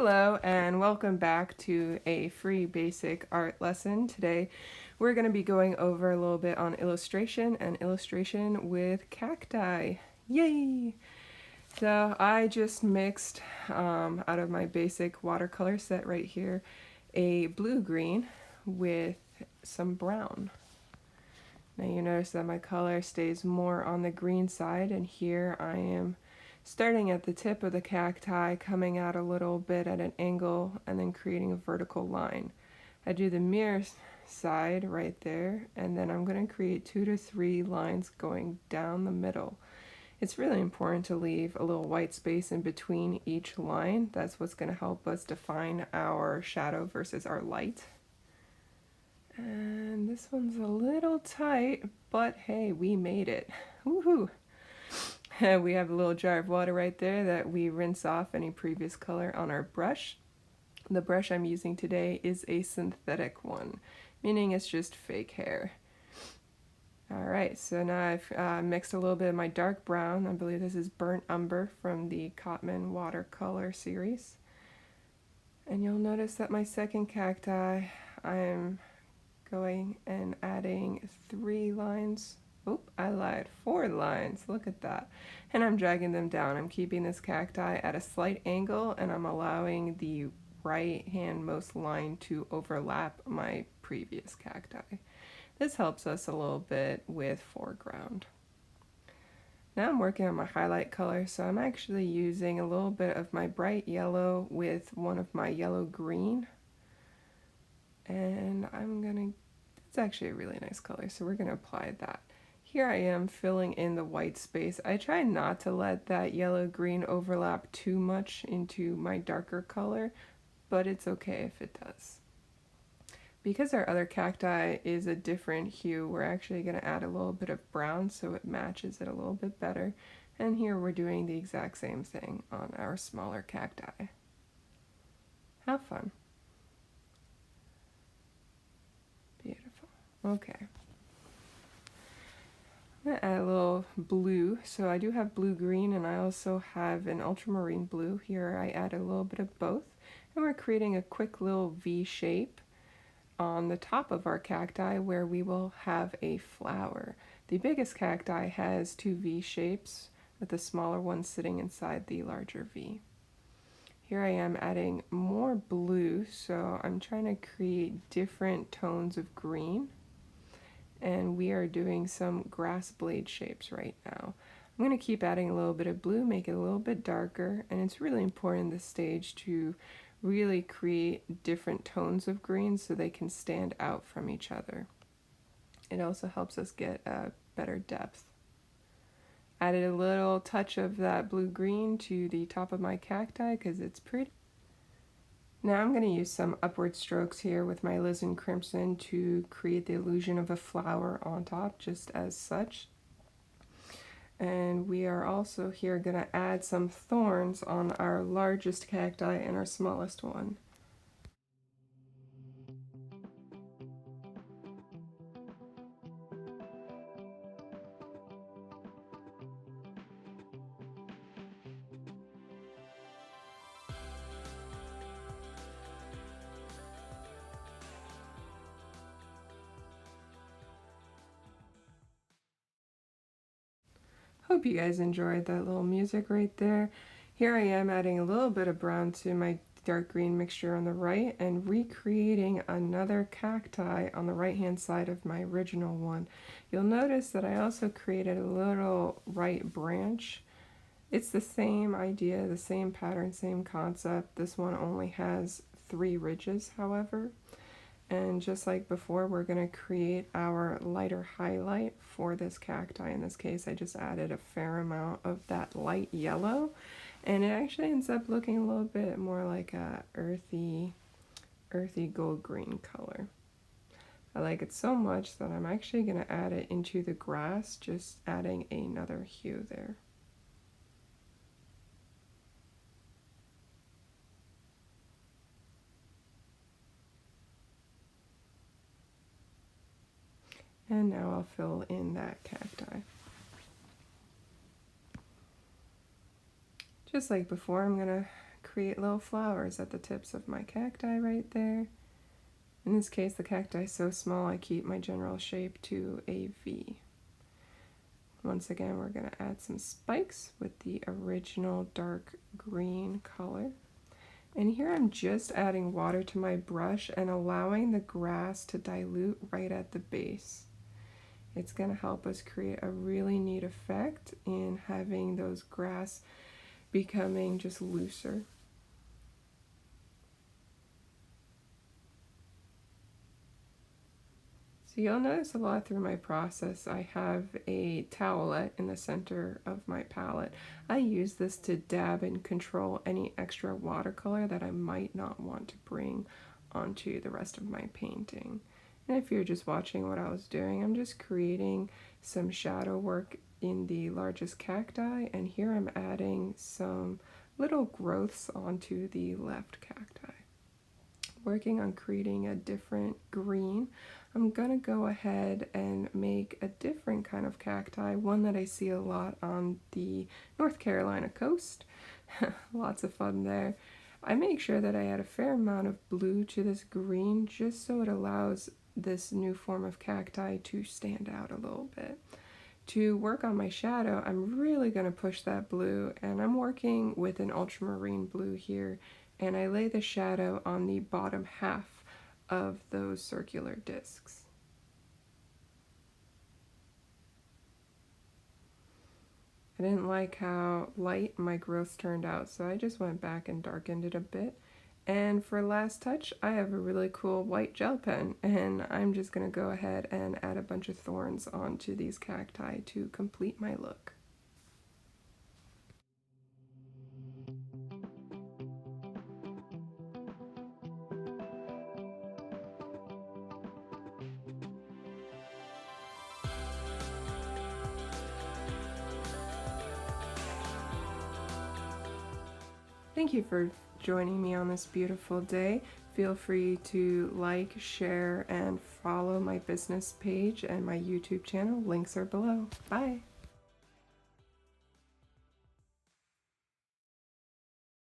Hello and welcome back to a free basic art lesson. Today we're going to be going over a little bit on illustration and illustration with cacti. Yay! So I just mixed out of my basic watercolor set right here a blue-green with some brown. Now you notice that my color stays more on the green side, and here I am starting at the tip of the cacti, coming out a little bit at an angle, and then creating a vertical line. I do the mirror side right there, and then I'm going to create 2 to 3 lines going down the middle. It's really important to leave a little white space in between each line. That's what's going to help us define our shadow versus our light. And this one's a little tight, but hey, we made it. Woohoo! We have a little jar of water right there that we rinse off any previous color on our brush. The brush I'm using today is a synthetic one, meaning it's just fake hair. Alright, so now I've mixed a little bit of my dark brown. I believe this is Burnt Umber from the Cotman watercolor series. And you'll notice that my second cacti, I'm going and adding 3 lines. Oop, I lied. 4 lines. Look at that. And I'm dragging them down. I'm keeping this cacti at a slight angle, and I'm allowing the right handmost line to overlap my previous cacti. This helps us a little bit with foreground. Now I'm working on my highlight color, so I'm actually using a little bit of my bright yellow with one of my yellow green. And it's actually a really nice color, so we're gonna apply that. Here I am filling in the white space. I try not to let that yellow-green overlap too much into my darker color, but it's okay if it does. Because our other cacti is a different hue, we're actually going to add a little bit of brown so it matches it a little bit better. And here we're doing the exact same thing on our smaller cacti. Have fun. Beautiful. Okay. I'm going to add a little blue. So I do have blue-green, and I also have an ultramarine blue. Here I add a little bit of both. And we're creating a quick little V shape on the top of our cacti where we will have a flower. The biggest cacti has 2 V shapes, with the smaller one sitting inside the larger V. Here I am adding more blue, so I'm trying to create different tones of green. And we are doing some grass blade shapes right now. I'm going to keep adding a little bit of blue, make it a little bit darker, and it's really important in this stage to really create different tones of green so they can stand out from each other. It also helps us get a better depth. Added a little touch of that blue-green to the top of my cacti because it's pretty. Now I'm going to use some upward strokes here with my alizarin crimson to create the illusion of a flower on top, just as such. And we are also here going to add some thorns on our largest cacti and our smallest one. Hope you guys enjoyed that little music right there. Here I am adding a little bit of brown to my dark green mixture on the right and recreating another cacti on the right hand side of my original one. You'll notice that I also created a little right branch. It's the same idea, the same pattern, same concept. This one only has 3 ridges, however. And just like before, we're going to create our lighter highlight for this cacti. In this case, I just added a fair amount of that light yellow, and it actually ends up looking a little bit more like a earthy gold green color. I like it so much that I'm actually going to add it into the grass, just adding another hue there. And now I'll fill in that cacti. Just like before, I'm going to create little flowers at the tips of my cacti right there. In this case, the cacti is so small I keep my general shape to a V. Once again, we're going to add some spikes with the original dark green color. And here I'm just adding water to my brush and allowing the grass to dilute right at the base. It's going to help us create a really neat effect in having those grass becoming just looser. So you'll notice a lot through my process. I have a towelette in the center of my palette. I use this to dab and control any extra watercolor that I might not want to bring onto the rest of my painting. And if you're just watching what I was doing, I'm just creating some shadow work in the largest cacti, and here I'm adding some little growths onto the left cacti. Working on creating a different green, I'm gonna go ahead and make a different kind of cacti, one that I see a lot on the North Carolina coast. Lots of fun there. I make sure that I add a fair amount of blue to this green just so it allows this new form of cacti to stand out a little bit. To work on my shadow, I'm really going to push that blue, and I'm working with an ultramarine blue here, and I lay the shadow on the bottom half of those circular discs. I didn't like how light my growth turned out, so I just went back and darkened it a bit. And for last touch, I have a really cool white gel pen, and I'm just going to go ahead and add a bunch of thorns onto these cacti to complete my look. Thank you for joining me on this beautiful day. Feel free to like, share, and follow my business page and my YouTube channel. Links are below. Bye!